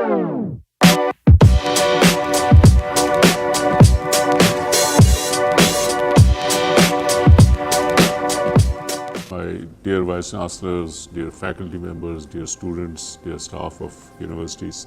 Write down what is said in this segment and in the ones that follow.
My dear Vice Chancellors, dear faculty members, dear students, dear staff of universities,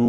2,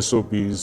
SOPs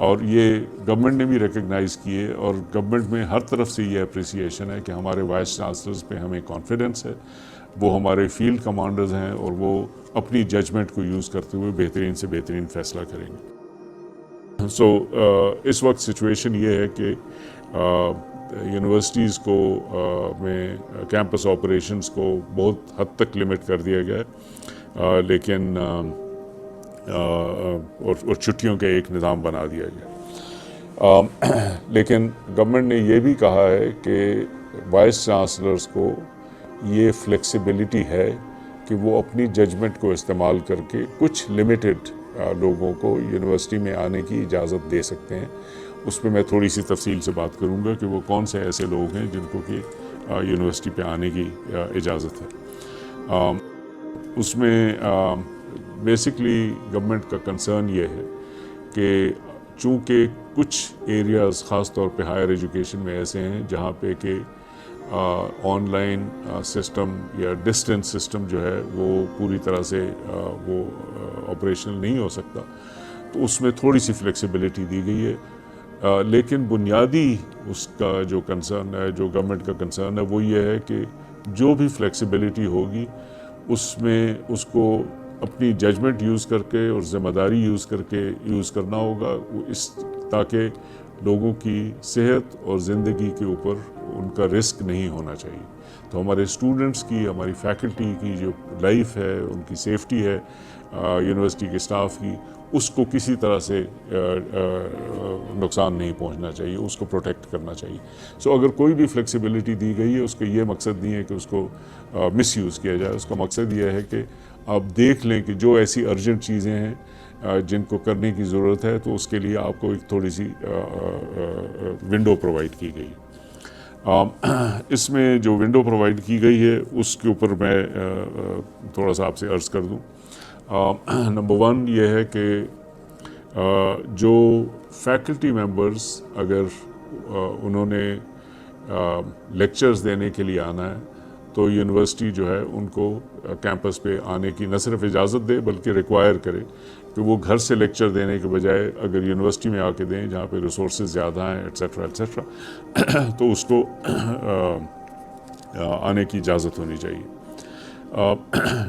اور یہ government نے بھی recognise کیے، اور گورنمنٹ میں ہر طرف سے یہ اپریسیشن ہے کہ ہمارے وائس چانسلرز پہ ہمیں کانفیڈنس ہے، وہ ہمارے فیلڈ کمانڈرز ہیں اور وہ اپنی ججمنٹ کو یوز کرتے ہوئے بہترین سے بہترین فیصلہ کریں گے۔ سو اس وقت سچویشن یہ ہے کہ یونیورسٹیز کو میں کیمپس آپریشنز کو بہت حد تک لمٹ کر دیا گیا ہے، لیکن اور چھٹیوں کا ایک نظام بنا دیا گیا، لیکن گورنمنٹ نے یہ بھی کہا ہے کہ وائس چانسلرز کو یہ فلیکسیبلٹی ہے کہ وہ اپنی ججمنٹ کو استعمال کر کے کچھ لمیٹڈ لوگوں کو یونیورسٹی میں آنے کی اجازت دے سکتے ہیں۔ اس پہ میں تھوڑی سی تفصیل سے بات کروں گا کہ وہ کون سے ایسے لوگ ہیں جن کو کہ یونیورسٹی پہ آنے کی اجازت ہے۔ اس میں بیسکلی گورنمنٹ کا کنسرن یہ ہے کہ چونکہ کچھ ایریاز خاص طور پہ ہائر ایجوکیشن میں ایسے ہیں جہاں پہ کہ آن لائن سسٹم یا ڈسٹینس سسٹم جو ہے وہ پوری طرح سے وہ آپریشنل نہیں ہو سکتا، تو اس میں تھوڑی سی فلیکسیبلٹی دی گئی ہے، لیکن بنیادی اس کا جو کنسرن ہے، جو گورنمنٹ کا کنسرن ہے، وہ یہ ہے کہ جو بھی فلیکسیبلٹی ہوگی اس میں اس کو اپنی ججمنٹ یوز کر کے اور ذمہ داری یوز کر کے یوز کرنا ہوگا، تاکہ لوگوں کی صحت اور زندگی کے اوپر ان کا رسک نہیں ہونا چاہیے۔ تو ہمارے اسٹوڈنٹس کی، ہماری فیکلٹی کی جو لائف ہے، ان کی سیفٹی ہے، یونیورسٹی کے اسٹاف کی، اس کو کسی طرح سے نقصان نہیں پہنچنا چاہیے، اس کو پروٹیکٹ کرنا چاہیے۔ سو اگر کوئی بھی فلیکسیبلٹی دی گئی ہے، اس کا یہ مقصد نہیں ہے کہ اس کو مس یوز کیا جائے، اس کا مقصد یہ ہے کہ آپ دیکھ لیں کہ جو ایسی ارجنٹ چیزیں ہیں جن کو کرنے کی ضرورت ہے، تو اس کے لیے آپ کو ایک تھوڑی سی ونڈو پرووائڈ کی گئی۔ اس میں جو ونڈو پرووائڈ کی گئی ہے اس کے اوپر میں تھوڑا سا آپ سے عرض کر دوں۔ نمبر 1 یہ ہے کہ جو فیکلٹی ممبرز اگر انہوں نے لیکچرز دینے کے لیے آنا ہے، تو یونیورسٹی جو ہے ان کو کیمپس پہ آنے کی نہ صرف اجازت دے بلکہ ریکوائر کرے کہ وہ گھر سے لیکچر دینے کے بجائے اگر یونیورسٹی میں آ کے دیں جہاں پہ ریسورسز زیادہ ہیں ایٹسیٹرا ایٹسیٹرا، تو اس کو آنے کی اجازت ہونی چاہیے۔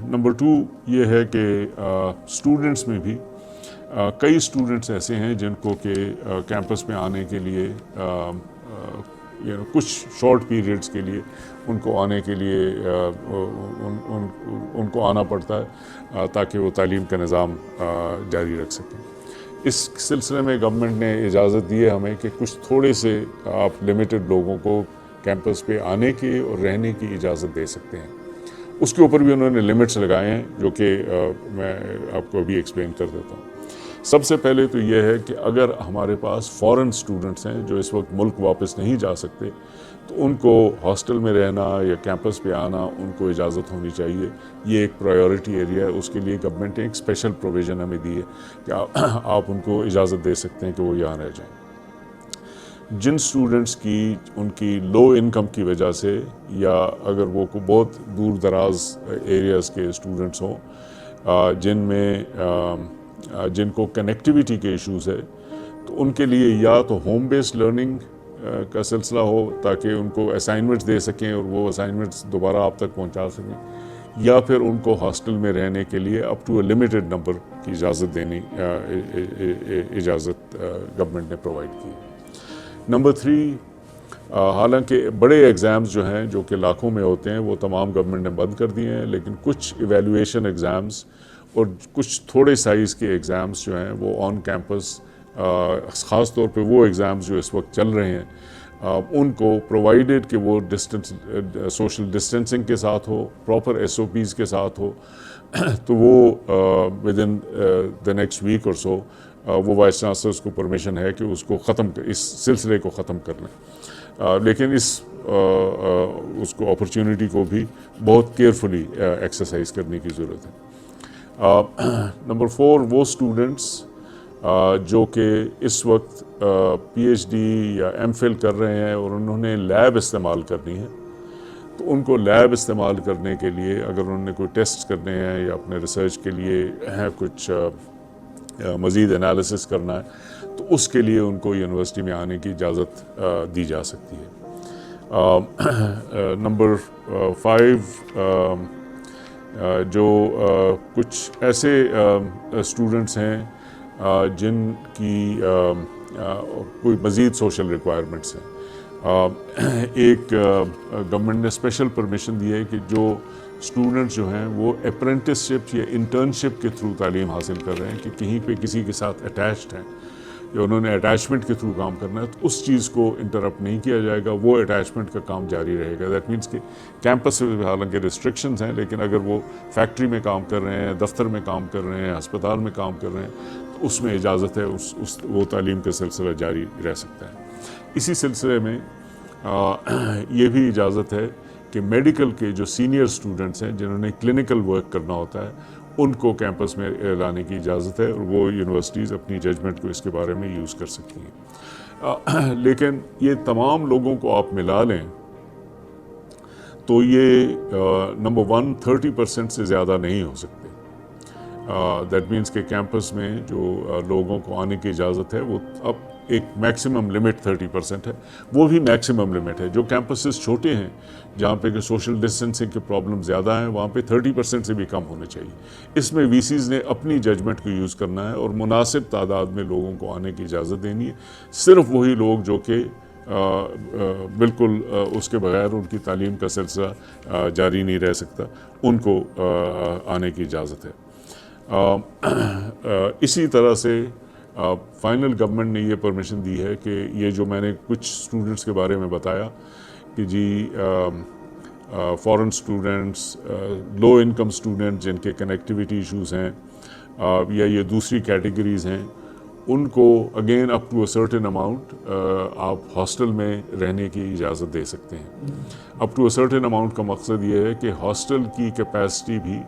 نمبر 2 یہ ہے کہ اسٹوڈنٹس میں بھی کئی اسٹوڈنٹس ایسے ہیں جن کو کہ کیمپس میں آنے کے لیے کچھ شارٹ پیریڈز کے لیے ان کو آنے کے لیے ان کو آنا پڑتا ہے تاکہ وہ تعلیم کا نظام جاری رکھ سکیں۔ اس سلسلے میں گورنمنٹ نے اجازت دی ہے ہمیں کہ کچھ تھوڑے سے آپ لمیٹڈ لوگوں کو کیمپس پہ آنے کی اور رہنے کی اجازت دے سکتے ہیں۔ اس کے اوپر بھی انہوں نے لمٹس لگائے ہیں جو کہ میں آپ کو ابھی ایکسپلین کر دیتا ہوں۔ سب سے پہلے تو یہ ہے کہ اگر ہمارے پاس فارن اسٹوڈنٹس ہیں جو اس وقت ملک واپس نہیں جا سکتے، تو ان کو ہاسٹل میں رہنا یا کیمپس پہ آنا ان کو اجازت ہونی چاہیے۔ یہ ایک پرائیورٹی ایریا ہے، اس کے لیے گورنمنٹ نے ایک اسپیشل پروویژن ہمیں دی ہے کہ آپ ان کو اجازت دے سکتے ہیں کہ وہ یہاں رہ جائیں۔ جن اسٹوڈنٹس کی ان کی لو انکم کی وجہ سے، یا اگر وہ بہت دور دراز ایریاز کے اسٹوڈنٹس ہوں جن کو کنیکٹیویٹی کے ایشوز ہے، تو ان کے لیے یا تو ہوم بیسڈ لرننگ کا سلسلہ ہو تاکہ ان کو اسائنمنٹس دے سکیں اور وہ اسائنمنٹس دوبارہ آپ تک پہنچا سکیں، یا پھر ان کو ہاسٹل میں رہنے کے لیے up to a limited number کی اجازت گورنمنٹ نے پرووائڈ کی ہے۔ نمبر 3، حالانکہ بڑے ایگزامز جو ہیں جو کہ لاکھوں میں ہوتے ہیں وہ تمام گورنمنٹ نے بند کر دیے ہیں، لیکن کچھ ایویلویشن ایگزامز اور کچھ تھوڑے سائز کے ایگزامز جو ہیں وہ آن کیمپس، خاص طور پہ وہ ایگزامز جو اس وقت چل رہے ہیں، ان کو پرووائڈیڈ کہ وہ سوشل ڈسٹینسنگ کے ساتھ ہو، پراپر SOPs کے ساتھ ہو، تو وہ with in the next week اور سو وہ وائس چانسلرس کو پرمیشن ہے کہ اس سلسلے کو ختم کر لیں، لیکن اس کو اپرچونٹی کو بھی بہت کیئرفلی ایکسرسائز کرنے کی ضرورت ہے۔ نمبر 4، وہ اسٹوڈنٹس جو کہ اس وقت PhD یا MPhil کر رہے ہیں اور انہوں نے لیب استعمال کرنی ہے، تو ان کو لیب استعمال کرنے کے لیے اگر انہوں نے کوئی ٹیسٹ کرنے ہیں یا اپنے ریسرچ کے لیے کچھ مزید انالیسس کرنا ہے، تو اس کے لیے ان کو یونیورسٹی میں آنے کی اجازت دی جا سکتی ہے۔ نمبر 5، جو کچھ ایسے اسٹوڈنٹس ہیں جن کی کوئی مزید سوشل ریکوائرمنٹس ہیں، ایک گورنمنٹ نے اسپیشل پرمیشن دی ہے کہ جو اسٹوڈنٹس جو ہیں وہ اپرینٹسشپ یا انٹرنشپ کے تھرو تعلیم حاصل کر رہے ہیں، کہ کہیں پہ کسی کے ساتھ اٹیچڈ ہیں یا انہوں نے اٹیچمنٹ کے تھرو کام کرنا ہے، تو اس چیز کو انٹرپٹ نہیں کیا جائے گا، وہ اٹیچمنٹ کا کام جاری رہے گا۔ دیٹ مینس کہ کیمپس میں حالانکہ ریسٹرکشنز ہیں، لیکن اگر وہ فیکٹری میں کام کر رہے ہیں، دفتر میں کام کر رہے ہیں، ہسپتال میں کام کر رہے ہیں، تو اس میں اجازت ہے، وہ تعلیم کا سلسلہ جاری رہ سکتا ہے۔ اسی سلسلے میں یہ بھی اجازت ہے کہ میڈیکل کے جو سینئر اسٹوڈنٹس ہیں جنہوں نے کلینکل ورک کرنا ہوتا ہے، ان کو کیمپس میں لانے کی اجازت ہے، اور وہ یونیورسٹیز اپنی ججمنٹ کو اس کے بارے میں یوز کر سکتی ہیں۔ لیکن یہ تمام لوگوں کو آپ ملا لیں تو یہ نمبر 1 30% سے زیادہ نہیں ہو سکتے۔ دیٹ مینس کہ کیمپس میں جو لوگوں کو آنے کی اجازت ہے وہ اب ایک میکسیمم لمٹ 30% ہے، وہ بھی میکسیمم لمٹ ہے۔ جو کیمپسز چھوٹے ہیں جہاں پہ کہ سوشل ڈسٹینسنگ کے پرابلم زیادہ ہیں، وہاں پہ 30% سے بھی کم ہونے چاہیے۔ اس میں وی سیز نے اپنی ججمنٹ کو یوز کرنا ہے اور مناسب تعداد میں لوگوں کو آنے کی اجازت دینی ہے۔ صرف وہی لوگ جو کہ بالکل اس کے بغیر ان کی تعلیم کا سلسلہ جاری نہیں رہ سکتا، ان کو آنے کی اجازت ہے۔ اسی طرح سے فائنل گورنمنٹ نے یہ پرمیشن دی ہے کہ یہ جو میں نے کچھ اسٹوڈنٹس کے بارے میں بتایا کہ جی فورن اسٹوڈنٹس، لو انکم اسٹوڈنٹ جن کے کنیکٹیویٹی ایشوز ہیں، یا یہ دوسری کیٹیگریز ہیں، ان کو again up to a certain amount آپ ہاسٹل میں رہنے کی اجازت دے سکتے ہیں۔ Up to a certain amount کا مقصد یہ ہے کہ ہاسٹل کی کیپیسٹی بھی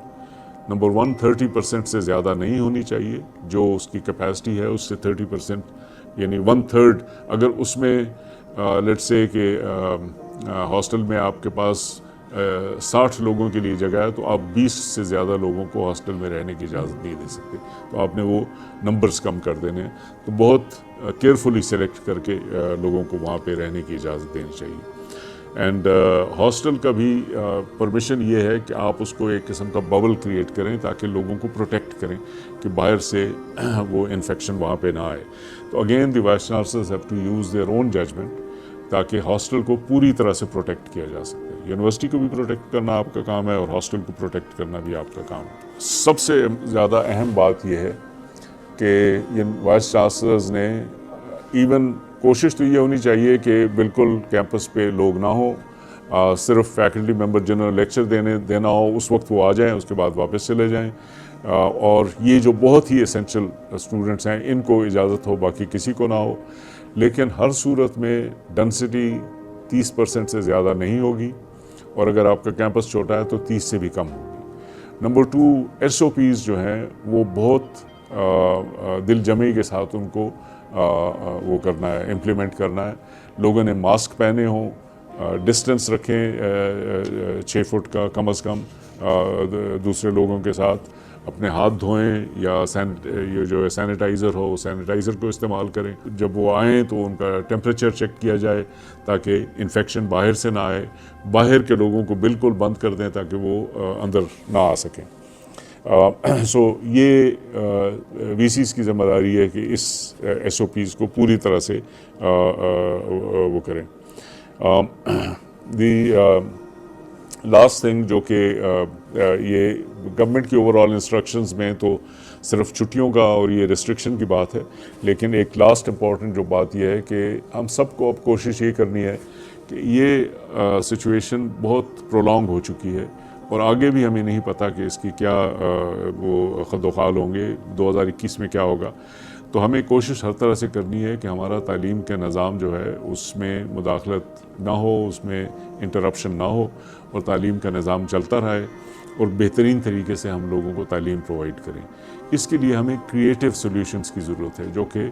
نمبر 1 30% سے زیادہ نہیں ہونی چاہیے، جو اس کی کیپیسٹی ہے اس سے 30%، یعنی 1/3۔ اگر اس میں لیٹس سے کہ ہاسٹل میں آپ کے پاس 60 لوگوں کے لیے جگہ ہے، تو آپ 20 سے زیادہ لوگوں کو ہاسٹل میں رہنے کی اجازت نہیں دے سکتے، تو آپ نے وہ نمبرز کم کر دینے ہیں۔ تو بہت کیئرفلی سلیکٹ کر کے لوگوں کو وہاں پہ رہنے کی اجازت دینی چاہیے۔ اینڈ ہاسٹل کا بھی پرمیشن یہ ہے کہ آپ اس کو ایک قسم کا ببل کریٹ کریں تاکہ لوگوں کو پروٹیکٹ کریں کہ باہر سے وہ انفیکشن وہاں پہ نہ آئے۔ تو again the vice chancellors have to use their own judgment تاکہ ہاسٹل کو پوری طرح سے پروٹیکٹ کیا جا سکے۔ یونیورسٹی کو بھی پروٹیکٹ کرنا آپ کا کام ہے اور ہاسٹل کو پروٹیکٹ کرنا بھی آپ کا کام ہے۔ سب سے زیادہ اہم بات یہ ہے کہ وائس چانسلرز نے ایون کوشش تو یہ ہونی چاہیے کہ بالکل کیمپس پہ لوگ نہ ہوں، صرف فیکلٹی ممبر جنہوں نے لیکچر دینا ہو اس وقت وہ آ جائیں، اس کے بعد واپس چلے جائیں، اور یہ جو بہت ہی اسینشل اسٹوڈنٹس ہیں ان کو اجازت ہو، باقی کسی کو نہ ہو۔ لیکن ہر صورت میں ڈنسٹی 30% سے زیادہ نہیں ہوگی، اور اگر آپ کا کیمپس چھوٹا ہے تو 30 سے بھی کم ہوگی۔ نمبر 2، SOPs جو ہیں وہ بہت دل جمعی کے ساتھ ان کو وہ کرنا ہے، امپلیمنٹ کرنا ہے۔ لوگوں نے ماسک پہنے ہوں، ڈسٹنس رکھیں 6 فٹ کا کم از کم دوسرے لوگوں کے ساتھ، اپنے ہاتھ دھوئیں، یا یہ جو سینیٹائزر ہو سینیٹائزر کو استعمال کریں۔ جب وہ آئیں تو ان کا ٹیمپریچر چیک کیا جائے تاکہ انفیکشن باہر سے نہ آئے، باہر کے لوگوں کو بالکل بند کر دیں تاکہ وہ اندر نہ آ سکیں۔ سو یہ وی سیز کی ذمہ داری ہے کہ اس SOPs کو پوری طرح سے وہ کریں۔ دی لاسٹ تھنگ جو کہ یہ گورنمنٹ کی اوور آل انسٹرکشنز میں تو صرف چھٹیوں کا اور یہ ریسٹرکشن کی بات ہے، لیکن ایک لاسٹ امپورٹنٹ جو بات یہ ہے کہ ہم سب کو اب کوشش یہ کرنی ہے کہ یہ سچویشن بہت پرولونگ ہو چکی ہے، اور آگے بھی ہمیں نہیں پتہ کہ اس کی کیا وہ خد و خال ہوں گے، 2021 میں کیا ہوگا۔ تو ہمیں کوشش ہر طرح سے کرنی ہے کہ ہمارا تعلیم کا نظام جو ہے اس میں مداخلت نہ ہو، اس میں انٹرپشن نہ ہو، اور تعلیم کا نظام چلتا رہے، اور بہترین طریقے سے ہم لوگوں کو تعلیم پرووائڈ کریں۔ اس کے لیے ہمیں کریٹیو سولوشنز کی ضرورت ہے، جو کہ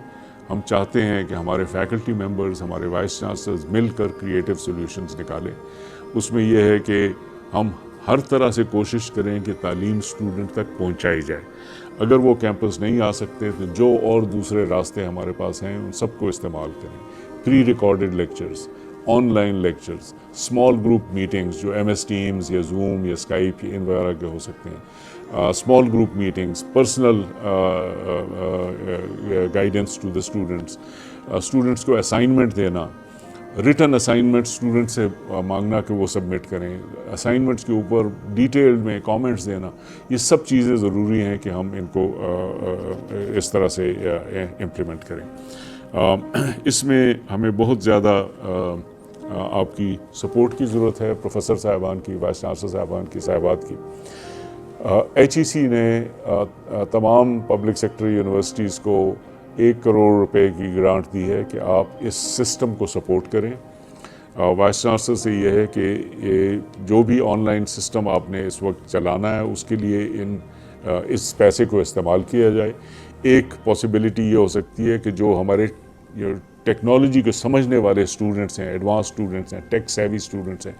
ہم چاہتے ہیں کہ ہمارے فیکلٹی ممبرز، ہمارے وائس چانسلرز مل کر کریٹیو سولوشنز نکالیں۔ اس میں یہ ہے کہ ہم ہر طرح سے کوشش کریں کہ تعلیم اسٹوڈنٹ تک پہنچائی جائے. اگر وہ کیمپس نہیں آ سکتے تو جو اور دوسرے راستے ہمارے پاس ہیں ان سب کو استعمال کریں. Pre recorded lectures, online lectures, small group meetings جو MS ٹیمز یا زوم یا اسکائپ ان وغیرہ کے ہو سکتے ہیں، small group meetings, personal guidance to the students, students کو اسائنمنٹ دینا، ریٹن اسائنمنٹ اسٹوڈنٹ سے مانگنا کہ وہ سبمٹ کریں، اسائنمنٹس کے اوپر ڈیٹیل میں کامنٹس دینا. یہ سب چیزیں ضروری ہیں کہ ہم ان کو اس طرح سے امپلیمنٹ کریں. اس میں ہمیں بہت زیادہ آپ کی سپورٹ کی ضرورت ہے، پروفیسر صاحبان کی، وائس چانسلر صاحبان کی، صاحبات کی. HEC نے تمام پبلک سیکٹر یونیورسٹیز کو 1 کروڑ روپے کی گرانٹ دی ہے کہ آپ اس سسٹم کو سپورٹ کریں. وائس چانسلر سے یہ ہے کہ یہ جو بھی آن لائن سسٹم آپ نے اس وقت چلانا ہے اس کے لیے اس پیسے کو استعمال کیا جائے. ایک پاسبلٹی یہ ہو سکتی ہے کہ جو ہمارے ٹیکنالوجی کو سمجھنے والے اسٹوڈنٹس ہیں، ایڈوانس اسٹوڈنٹس ہیں، ٹیک سیوی اسٹوڈنٹس ہیں،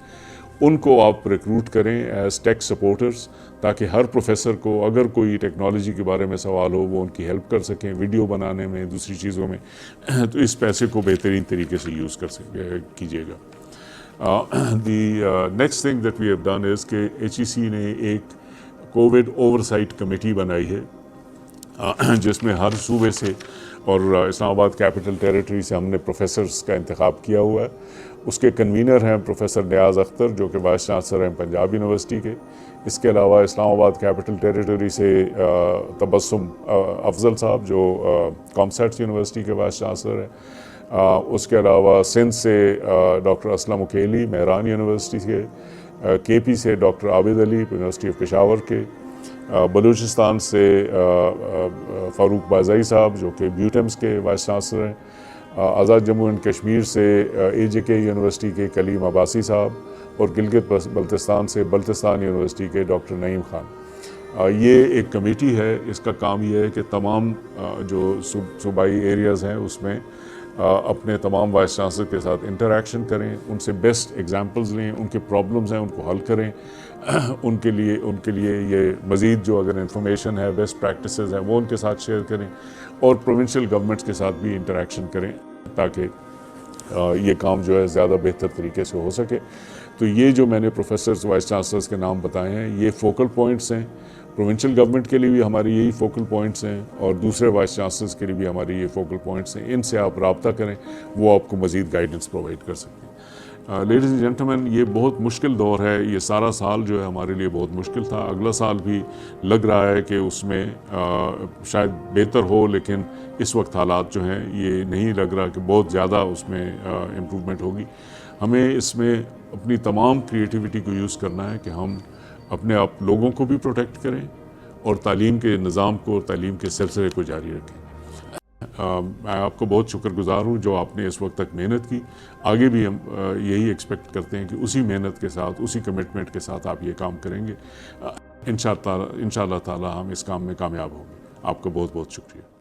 ان کو آپ ریکروٹ کریں ایز ٹیک سپورٹرز، تاکہ ہر پروفیسر کو اگر کوئی ٹیکنالوجی کے بارے میں سوال ہو وہ ان کی ہیلپ کر سکیں، ویڈیو بنانے میں، دوسری چیزوں میں. تو اس پیسے کو بہترین طریقے سے یوز کیجیے گا. The next thing that we have done is کہ HEC نے ایک کووڈ اوورسائٹ کمیٹی بنائی ہے جس میں ہر صوبے سے اور اسلام آباد کیپٹل ٹیریٹری سے ہم نے پروفیسرز کا انتخاب کیا ہوا ہے. اس کے کنوینر ہیں پروفیسر نیاز اختر جو کہ وائس چانسلر ہیں پنجاب یونیورسٹی کے. اس کے علاوہ اسلام آباد کیپٹل ٹیریٹری سے تبسم افضل صاحب جو کامسیٹس یونیورسٹی کے وائس چانسلر ہیں. اس کے علاوہ سندھ سے ڈاکٹر اسلم اکیلی مہران یونیورسٹی کے، KP سے doctor Abid Ali university of Peshawar کے، بلوچستان سے فاروق بازائی صاحب جو کہ بیوٹیمس کے وائس چانسلر ہیں، آزاد جموں اینڈ کشمیر سے AJK یونیورسٹی کے کلیم عباسی صاحب، اور گلگت بلتستان سے بلتستان یونیورسٹی کے ڈاکٹر نعیم خان. یہ ایک کمیٹی ہے. اس کا کام یہ ہے کہ تمام جو صوبائی ایریاز ہیں اس میں اپنے تمام وائس چانسلر کے ساتھ انٹریکشن کریں، ان سے بیسٹ ایگزامپلز لیں، ان کے پرابلمز ہیں ان کو حل کریں. ان کے لیے یہ مزید جو اگر انفارمیشن ہے، بیسٹ پریکٹسز ہیں وہ ان کے ساتھ شیئر کریں، اور پروونشل گورنمنٹس کے ساتھ بھی انٹریکشن کریں تاکہ یہ کام جو ہے زیادہ بہتر طریقے سے ہو سکے. تو یہ جو میں نے پروفیسرز وائس چانسلرز کے نام بتائے ہیں یہ فوکل پوائنٹس ہیں. پروونشل گورنمنٹ کے لیے بھی ہماری یہی فوکل پوائنٹس ہیں، اور دوسرے وائس چانسلرز کے لیے بھی ہماری یہ فوکل پوائنٹس ہیں. ان سے آپ رابطہ کریں، وہ آپ کو مزید گائیڈنس پرووائڈ کر سکتے ہیں. لیڈیز اینڈ جینٹلمین، یہ بہت مشکل دور ہے. یہ سارا سال جو ہے ہمارے لیے بہت مشکل تھا. اگلا سال بھی لگ رہا ہے کہ اس میں شاید بہتر ہو، لیکن اس وقت حالات جو ہیں یہ نہیں لگ رہا کہ بہت زیادہ اس میں امپرومنٹ ہوگی. ہمیں اس میں اپنی تمام کریٹیوٹی کو یوز کرنا ہے کہ ہم اپنے آپ لوگوں کو بھی پروٹیکٹ کریں اور تعلیم کے نظام کو، تعلیم کے سلسلے کو جاری رکھیں. میں آپ کو بہت شکر گزار ہوں جو آپ نے اس وقت تک محنت کی. آگے بھی ہم یہی ایکسپیکٹ کرتے ہیں کہ اسی محنت کے ساتھ، اسی کمٹمنٹ کے ساتھ آپ یہ کام کریں گے. انشاءاللہ تعالی ہم اس کام میں کامیاب ہوں گے. آپ کا بہت بہت شکریہ.